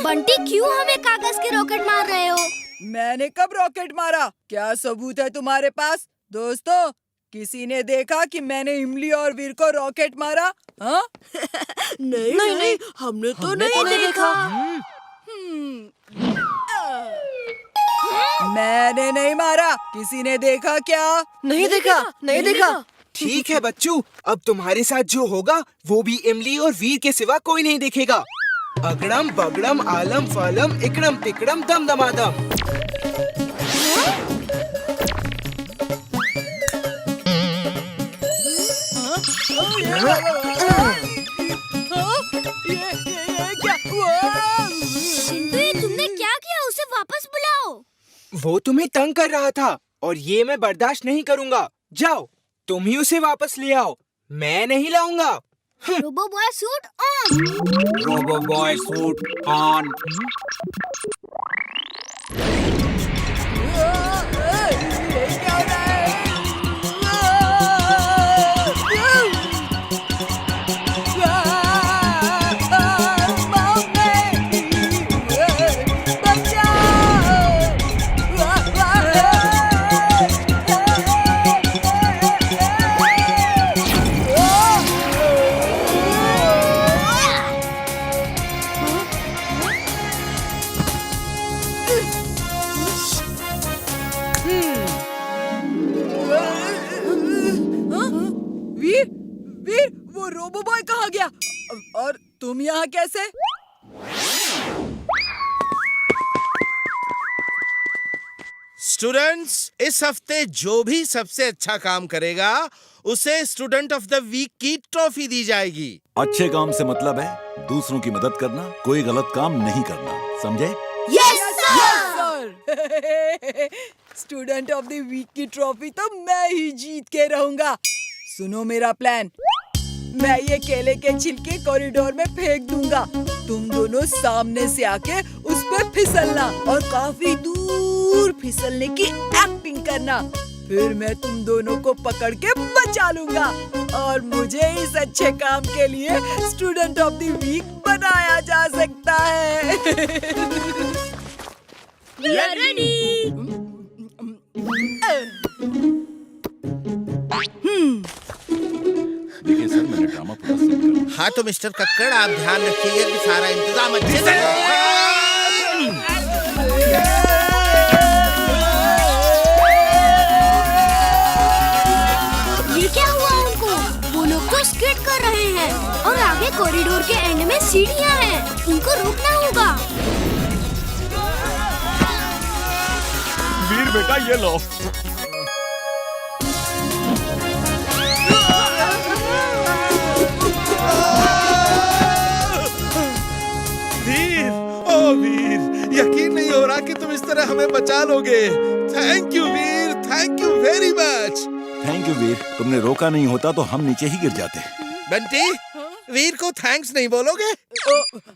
बंटी, क्यों हमें कागज के रॉकेट मार रहे हो? मैंने कब रॉकेट मारा? क्या सबूत है तुम्हारे पास? दोस्तों, किसी ने देखा कि मैंने इमली और वीर को रॉकेट मारा? हाँ? नहीं, हमने तो नहीं देखा। मैंने नहीं मारा। किसी ने देखा क्या? नहीं देखा। ठीक है बच्चों, अब तुम्हारे साथ जो होगा वो भी इमली और वीर के सिवा कोई नहीं देखेगा। अगड़म बगड़म आलम फालम इकड़म तिकड़म दम दमादम। क्या हुआ? चिंटू, ये तुमने क्या किया? उसे वापस बुलाओ। वो तुम्हें तंग कर रहा था और ये मैं बर्दाश्त नहीं करूँगा। जाओ, तुम ही उसे वापस ले आओ, मैं नहीं लाऊंगा। Robo boy suit on. Robo boy suit on. ये क्या हो रहा है? वीर, वीर, वो रोबो बॉय कहाँ गया? और तुम यहाँ कैसे? स्टूडेंट्स, इस हफ्ते जो भी सबसे अच्छा काम करेगा उसे स्टूडेंट ऑफ द वीक की ट्रॉफी दी जाएगी। अच्छे काम से मतलब है दूसरों की मदद करना, कोई गलत काम नहीं करना, समझे? Yes sir. Student of the week की ट्रॉफी तो मैं ही जीत के रहूंगा। सुनो मेरा प्लान। मैं ये केले के छिलके कॉरिडोर में फेंक दूंगा। तुम दोनों सामने से आके उस पे फिसलना और काफी दूर फिसलने की एक्टिंग करना। फिर मैं तुम दोनों को पकड़ के बचा लूंगा और मुझे इस अच्छे काम के लिए स्टूडेंट ऑफ द वीक बनाया जा सकता है। We are ready. देखिए सर, मैंने ड्रामा पूरा सेट कर दिया। हाँ तो मिस्टर कक्कड़, आप ध्यान रखिएगा कि सारा इंतजाम अच्छे से ये क्या हुआ उनको? वो लोग तो स्केट कर रहे हैं और आगे कॉरिडोर के एंड में सीढ़ियाँ हैं। इनको रोकना होगा। वीर बेटा, ये लो। वीर, ओ वीर, यकीन नहीं हो रहा कि तुम इस तरह हमें बचा लोगे। Thank you Veer, thank you very much. Thank you Veer, तुमने रोका नहीं होता तो हम नीचे ही गिर जाते। बंटी, वीर को थैंक्स नहीं बोलोगे?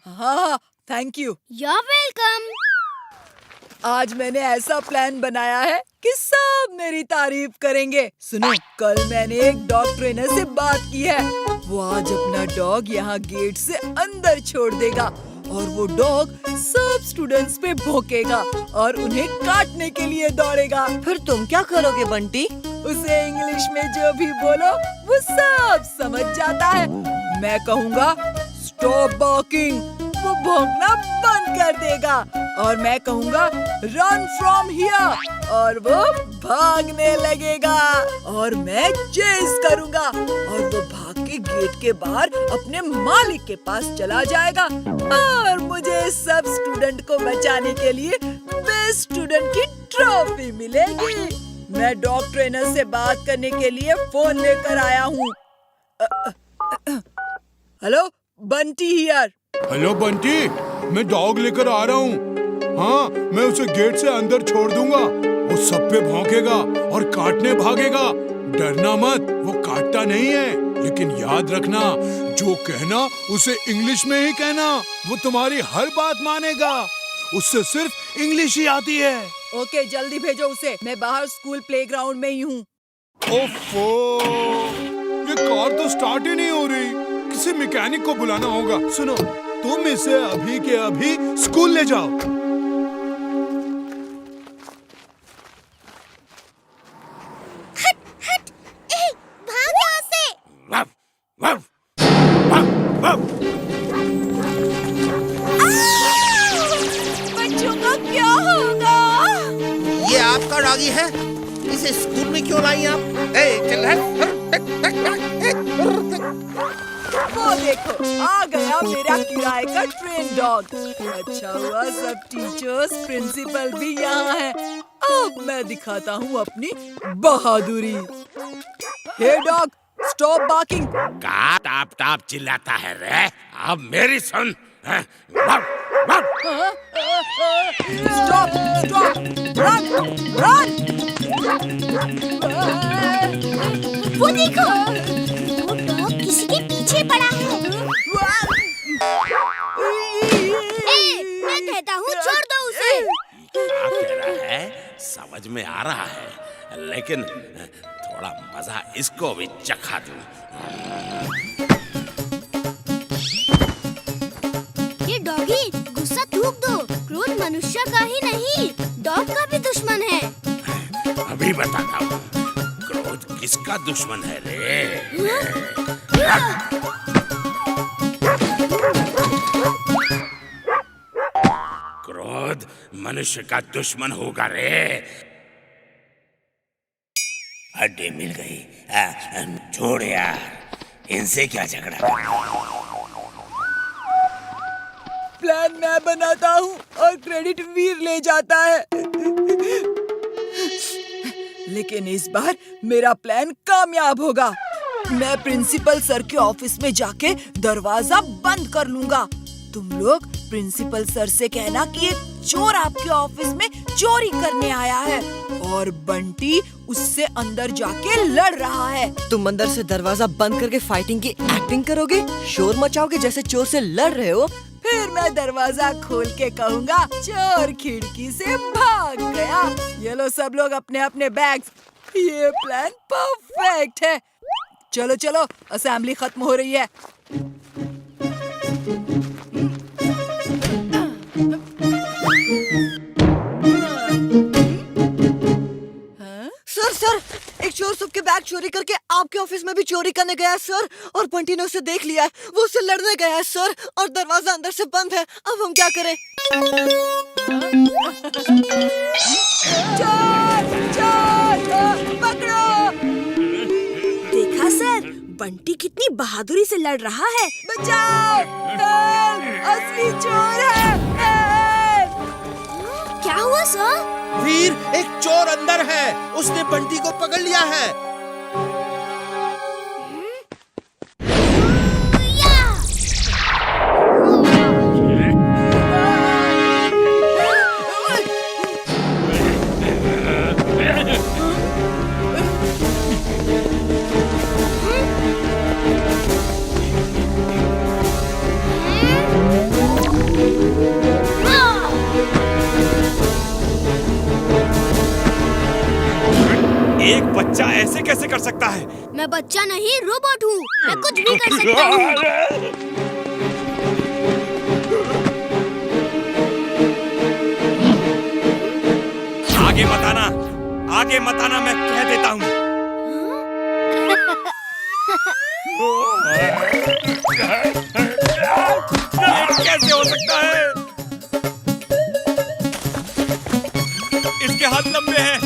हाँ, थैंक यू। You're welcome. आज मैंने ऐसा प्लान बनाया है कि सब मेरी तारीफ करेंगे। सुनो, कल मैंने एक डॉग ट्रेनर से बात की है। वो आज अपना डॉग यहाँ गेट से अंदर छोड़ देगा और वो डॉग सब स्टूडेंट्स पे भौंकेगा और उन्हें काटने के लिए दौड़ेगा। फिर तुम क्या करोगे बंटी? उसे इंग्लिश में जो भी बोलो वो सब समझ जाता है। मैं कहूँगा स्टॉप बॉकिंग, वो भौंकना बंद कर देगा और मैं कहूँगा रन फ्रॉम हियर और वो भागने लगेगा और मैं चेस करूँगा और वो भाग के गेट के बाहर अपने मालिक के पास चला जाएगा और मुझे सब स्टूडेंट को बचाने के लिए बेस्ट स्टूडेंट की ट्रॉफी मिलेगी। मैं डॉग ट्रेनर से बात करने के लिए फोन लेकर आया हूँ। Hello, Bunty here. Hello Bunty, मैं डॉग लेकर आ रहा हूँ। हाँ, मैं उसे गेट से अंदर छोड़ दूंगा। वो सब पे भौंकेगा और काटने भागेगा। डरना मत, वो काटता नहीं है। लेकिन याद रखना, जो कहना उसे इंग्लिश में ही कहना। वो तुम्हारी हर बात मानेगा। उससे सिर्फ इंग्लिश ही आती है। ओके, जल्दी भेजो उसे। मैं बाहर स्कूल प्लेग्राउंड में ही हूँ। ओफो, ये कार तो स्टार्ट ही नहीं हो रही। किसी मैकेनिक को बुलाना होगा। सुनो, तुम इसे अभी के अभी स्कूल ले जाओ। भाग यहाँ से। बच्चों का क्या होगा? ये आपका डॉगी है, इसे स्कूल में क्यों लाई आप? चल वो देखो, आ गया मेरा किराए का ट्रेन डॉग। अच्छा हुआ सब टीचर्स प्रिंसिपल भी यहाँ है। अब मैं दिखाता हूँ अपनी बहादुरी। Hey dog, stop barking. का टाप टाप चिल्लाता है रे, अब मेरी सुन। Stop stop, run run. वो देखो, वो डॉग किसी के पीछे पड़ा है। मैं कहता हूँ छोड़ दो उसे। क्या कह रहा है समझ में आ रहा है, लेकिन थोड़ा मजा इसको भी चखा दूं। ये डॉगी, गुस्सा थूक दो। क्रोध मनुष्य का ही नहीं, डॉग का भी दुश्मन है। अभी बताता हूँ क्रोध किसका दुश्मन है रे। क्रोध मनुष्य का दुश्मन होगा रे। हड्डी मिल गई। छोड़ यार, इनसे क्या झगड़ा करना। प्लान मैं बनाता हूँ और क्रेडिट वीर ले जाता है। लेकिन इस बार मेरा प्लान कामयाब होगा। मैं प्रिंसिपल सर के ऑफिस में जाके दरवाजा बंद कर लूंगा। तुम लोग प्रिंसिपल सर से कहना कि एक चोर आपके ऑफिस में चोरी करने आया है और बंटी उससे अंदर जाके लड़ रहा है। तुम अंदर से दरवाजा बंद करके फाइटिंग की एक्टिंग करोगे, शोर मचाओगे जैसे चोर से लड़ रहे हो। फिर मैं दरवाजा खोल के कहूँगा चोर खिड़की से भाग गया। ये लो सब लोग अपने अपने बैग्स। ये प्लान परफेक्ट है। चलो चलो, असेंबली खत्म हो रही है। सर सर, एक चोर सबके बैग चोरी करके आपके ऑफिस में भी चोरी करने गया है सर, और बंटी ने उसे देख लिया है। वो उससे लड़ने गया है सर, और दरवाजा अंदर से बंद है। अब हम क्या करें? चोर चोर पकड़ो। देखा सर, बंटी कितनी बहादुरी से लड़ रहा है। बचाओ, हेल्प, असली चोर है। हेल्प। क्या हुआ सर? वीर, एक चोर अंदर है, उसने बंटी को पकड़ लिया है। एक बच्चा ऐसे कैसे कर सकता है? मैं बच्चा नहीं, रोबोट हूँ। मैं कुछ भी कर सकता हूँ। आगे मत आना, आगे मत आना, मैं कह देता हूँ। ये कैसे हो सकता है? इसके हाथ लंबे हैं,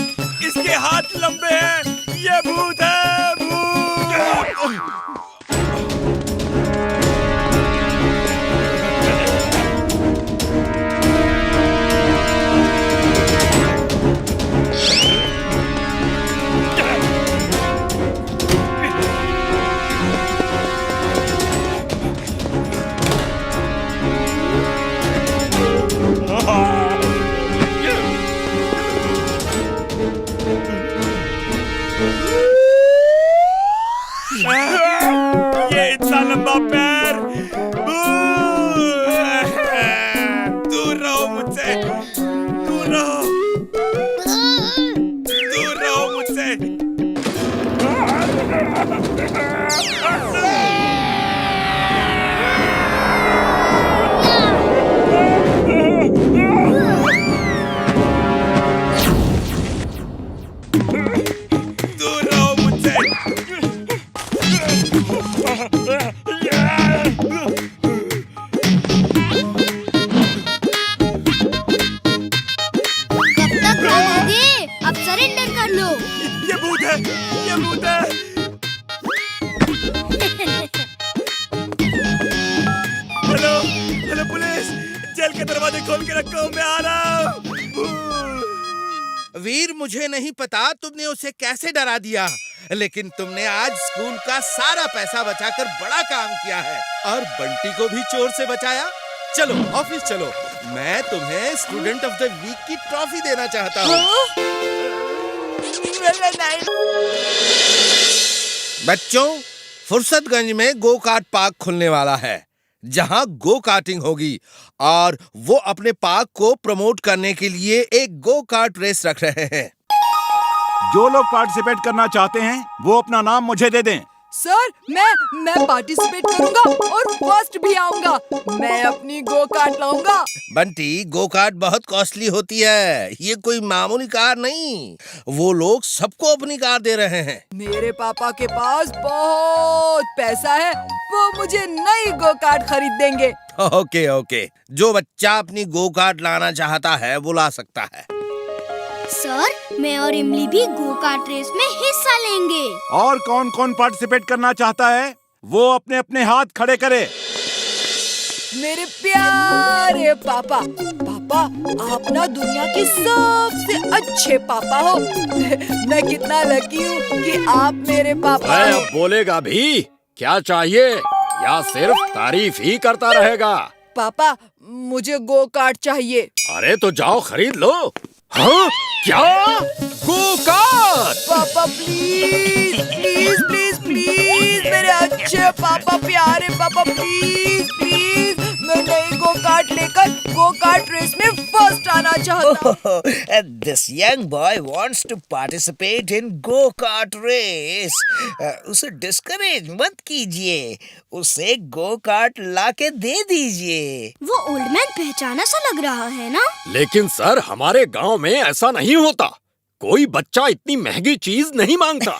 इसके हाथ लंबे हैं। ये भूत है, भूत। ये इतना लंबा पैर। दूर रहो मुझसे, दूर रहो, दूर रहो मुझसे। के दरवाजे खोल के रखो, मैं आ रहा हूँ। वीर, मुझे नहीं पता तुमने उसे कैसे डरा दिया, लेकिन तुमने आज स्कूल का सारा पैसा बचाकर बड़ा काम किया है और बंटी को भी चोर से बचाया। चलो ऑफिस चलो, मैं तुम्हें स्टूडेंट ऑफ द वीक की ट्रॉफी देना चाहता हूँ। बच्चों, फुर्सतगंज में गो कार्ट पार्क खुलने वाला है, जहां गो कार्टिंग होगी, और वो अपने पार्क को प्रमोट करने के लिए एक गो कार्ट रेस रख रहे हैं। जो लोग पार्टिसिपेट करना चाहते हैं वो अपना नाम मुझे दे दें। सर, मैं पार्टिसिपेट करूंगा और फर्स्ट भी आऊंगा। मैं अपनी गो कार्ट लाऊंगा। बंटी, गो कार्ट बहुत कॉस्टली होती है, ये कोई मामूली कार नहीं। वो लोग सबको अपनी कार दे रहे हैं। मेरे पापा के पास बहुत पैसा है, वो मुझे नई गो कार्ट खरीद देंगे। ओके ओके, जो बच्चा अपनी गो कार्ट लाना चाहता है वो ला सकता है। सर, मैं और इमली भी गो कार्ट रेस में हिस्सा लेंगे। और कौन कौन पार्टिसिपेट करना चाहता है वो अपने अपने हाथ खड़े करे। मेरे प्यारे पापा, पापा आप ना दुनिया के सबसे अच्छे पापा हो। मैं कितना लकी हूँ कि आप मेरे पापा मैं हो। अब बोलेगा भी? क्या चाहिए या सिर्फ तारीफ ही करता रहेगा? पापा, मुझे गो कार्ट चाहिए। अरे तो जाओ खरीद लो। हाँ? क्या? Go kart? पापा प्लीज प्लीज प्लीज प्लीज, मेरे अच्छे पापा, प्यारे पापा, प्लीज प्लीज, मैं नई गो कार्ट लेकर गो कार्ट रेस में फर्स्ट आना चाहता हूँ। This young boy wants to participate in go-kart race. उसे डिस्करेज मत कीजिए, उसे गो कार्ट ला के दे दीजिए। वो ओल्ड मैन पहचाना सा लग रहा है ना? लेकिन सर, हमारे गांव में ऐसा नहीं होता। कोई बच्चा इतनी महंगी चीज नहीं मांगता।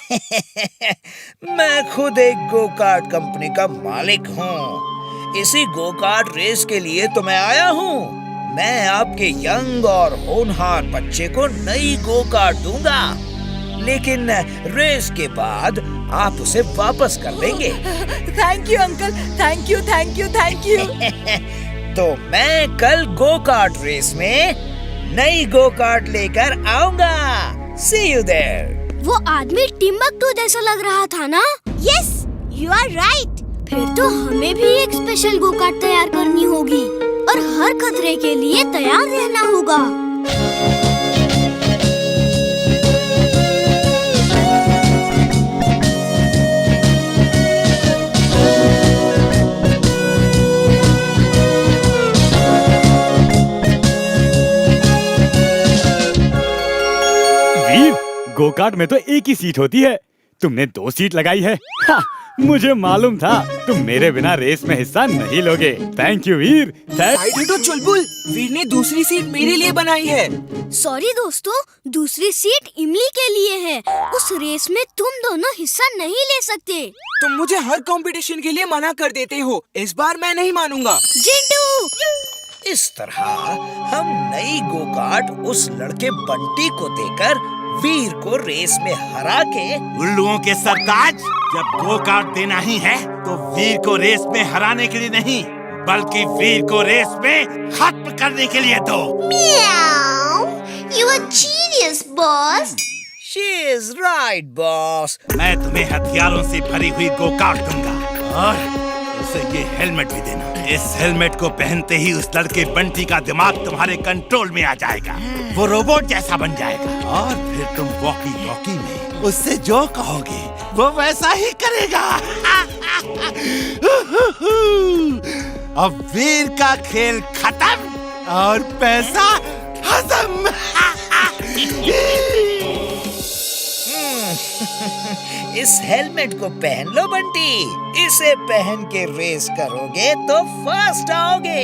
मैं खुद एक गो कार्ट कंपनी का मालिक हूँ। इसी गो कार्ट रेस के लिए तो मैं आया हूँ। मैं आपके यंग और होनहार बच्चे को नई गो कार्ट दूंगा, लेकिन रेस के बाद आप उसे वापस कर देंगे। Thank you uncle, thank you thank you thank you. तो मैं कल गो कार्ट रेस में नई गो कार्ट लेकर आऊंगा। See you there. वो आदमी टिम्बकटू जैसा लग रहा था ना? Yes, you are right. फिर तो हमें भी एक स्पेशल गो कार्ट तैयार करनी होगी और हर खतरे के लिए तैयार रहना होगा। वीर, गो कार्ट में तो एक ही सीट होती है, तुमने 2 सीट लगाई है। मुझे मालूम था तुम मेरे बिना रेस में हिस्सा नहीं लोगे। Thank you Veer. साइड हटो चुलबुल, वीर ने दूसरी सीट मेरे लिए बनाई है। सॉरी दोस्तों, दूसरी सीट इमली के लिए है। उस रेस में तुम दोनों हिस्सा नहीं ले सकते। तुम मुझे हर कंपटीशन के लिए मना कर देते हो, इस बार मैं नहीं मानूंगा। जिंटू, इस तरह हम नई गो कार्ट उस लड़के बंटी को देकर वीर को रेस में हरा के। उल्लुओं के सरताज, जब गो कार्ट देना ही है तो वीर को रेस में हराने के लिए नहीं, बल्कि वीर को रेस में खत्म करने के लिए दो। You are genius, boss. She is right, boss. मैं तुम्हें हथियारों से भरी हुई गो कार्ट दूंगा और उसे ये हेलमेट भी देना। इस हेलमेट को पहनते ही उस लड़के बंटी का दिमाग तुम्हारे कंट्रोल में आ जाएगा, वो रोबोट जैसा बन जाएगा और फिर तुम वॉकी टॉकी में उससे जो कहोगे वो वैसा ही करेगा। अब वीर का खेल खत्म और पैसा हजम। इस हेलमेट को पहन लो बंटी, इसे पहन के रेस करोगे तो फर्स्ट आओगे।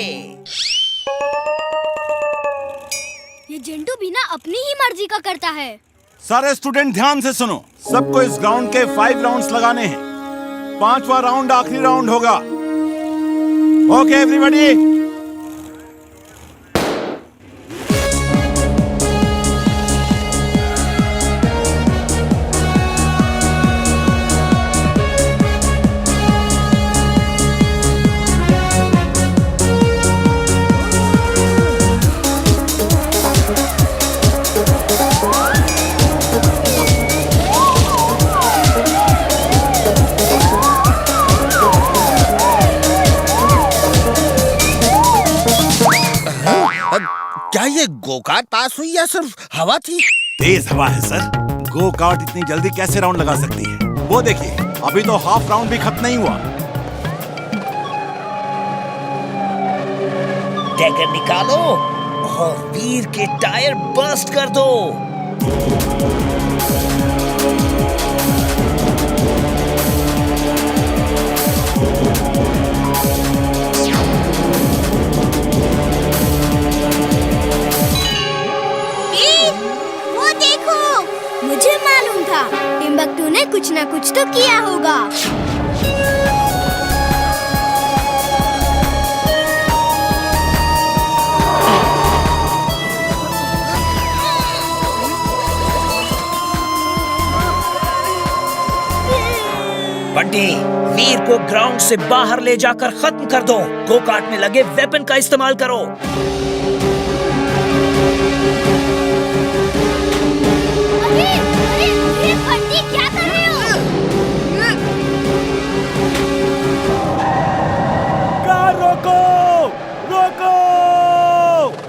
ये जिंटू बिना अपनी ही मर्जी का करता है। सारे स्टूडेंट ध्यान से सुनो, सबको इस ग्राउंड के 5 राउंड्स लगाने हैं। 5वां राउंड आखिरी राउंड होगा। ओके एवरीबॉडी, क्या ये गोकार्ट पास हुई या सिर्फ हवा थी? तेज हवा है सर। गो कार्ट इतनी जल्दी कैसे राउंड लगा सकती है? वो देखिए, अभी तो हाफ राउंड भी खत्म नहीं हुआ। डैगर निकालो और वीर के टायर बर्स्ट कर दो। वो देखो, मुझे मालूम था टिम्बकटू ने कुछ ना कुछ तो किया होगा। बंटी, वीर को ग्राउंड से बाहर ले जाकर खत्म कर दो। गो कार्ट में लगे वेपन का इस्तेमाल करो। अरे बंटी, क्या कर रहे हो? कार रोको, रोको!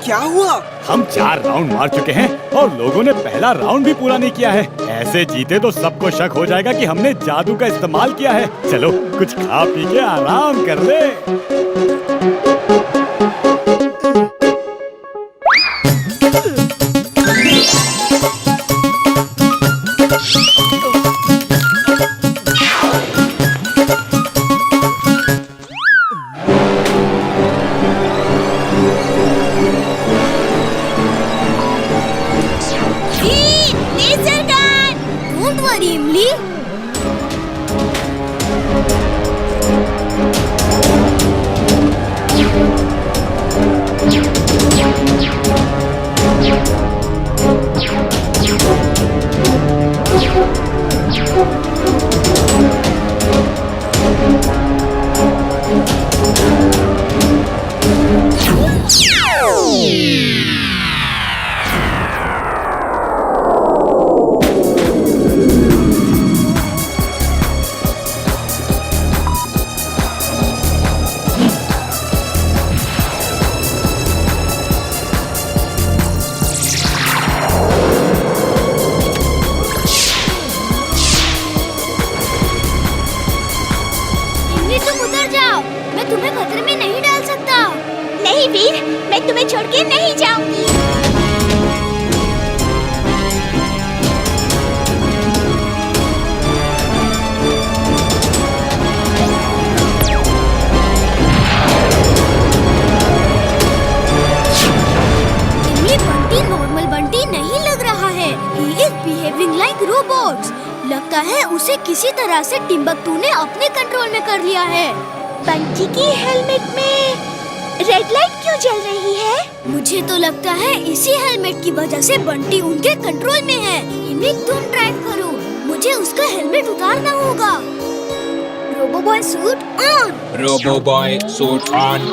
क्या हुआ? हम 4 राउंड मार चुके हैं और लोगों ने पहला राउंड भी पूरा नहीं किया है। ऐसे जीते तो सबको शक हो जाएगा कि हमने जादू का इस्तेमाल किया है। चलो कुछ खा पी के आराम कर ले। Laser gun! डोंट वरी इमली। तुम्हें खतरे में नहीं डाल सकता। नहीं वीर, मैं तुम्हें छोड़ के नहीं जाऊंगी। ये बंटी नॉर्मल बंटी नहीं लग रहा है। He is behaving like robots। लगता है उसे किसी तरह से टिम्बकटू ने अपने कंट्रोल में कर लिया है। बंटी की हेलमेट में रेड लाइट क्यों जल रही है? मुझे तो लगता है इसी हेलमेट की वजह से बंटी उनके कंट्रोल में है। इमली तुम ड्राइव करो, मुझे उसका हेलमेट उतारना होगा। Roboboy suit on. Roboboy suit on.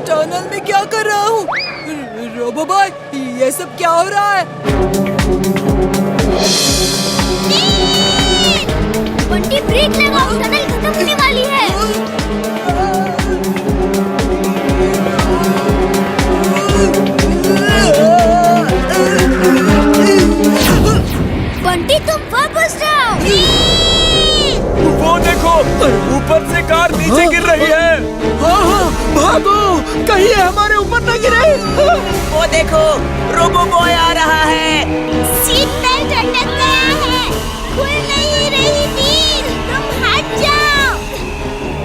Tunnel में क्या कर रहा हूँ? रोबोबॉय, ये सब क्या हो रहा है? बंटी ब्रेक लगाओ, टनल खत्म होने वाली है। बंटी तुम वापस जाओ। वो देखो, ऊपर से कार नीचे गिर रही है। हाँ, भागो, कहीं हमारे ऊपर न गिरे। वो देखो, रोबोबॉय आ रहा है। सीट बेल्ट अटक गया है, खुल नहीं रही वीर, तुम हट जाओ,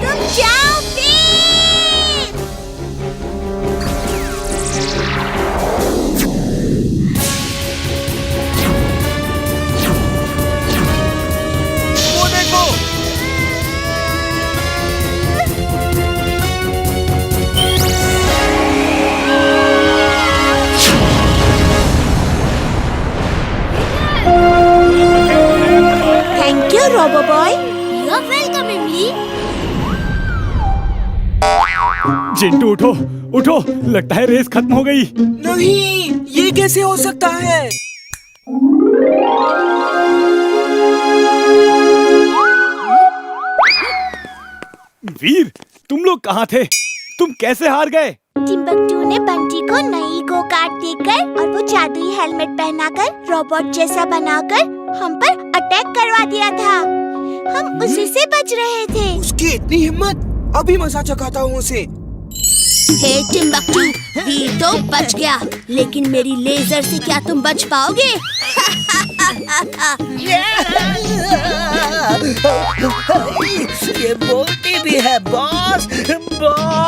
तुम जाओ वीर। वो देखो, hello robo boy. You are welcome Imli. Chintu उठो उठो, लगता है रेस खत्म हो गई। नहीं, ये कैसे हो सकता है? वीर, तुम लोग कहाँ थे? तुम कैसे हार गए? टिम्बकटू ने बंटी को नई गो कार्ट देकर और वो जादुई हेलमेट पहनाकर रोबोट जैसा बनाकर हम पर अटैक करवा दिया था। हम उसी से बच रहे थे। उसकी इतनी हिम्मत! अभी मजा चखाता हूँ उसे। हे टिम्बकटू, वीर तो बच गया, लेकिन मेरी लेजर से क्या तुम बच पाओगे? ये बोलती भी है बॉस। बॉस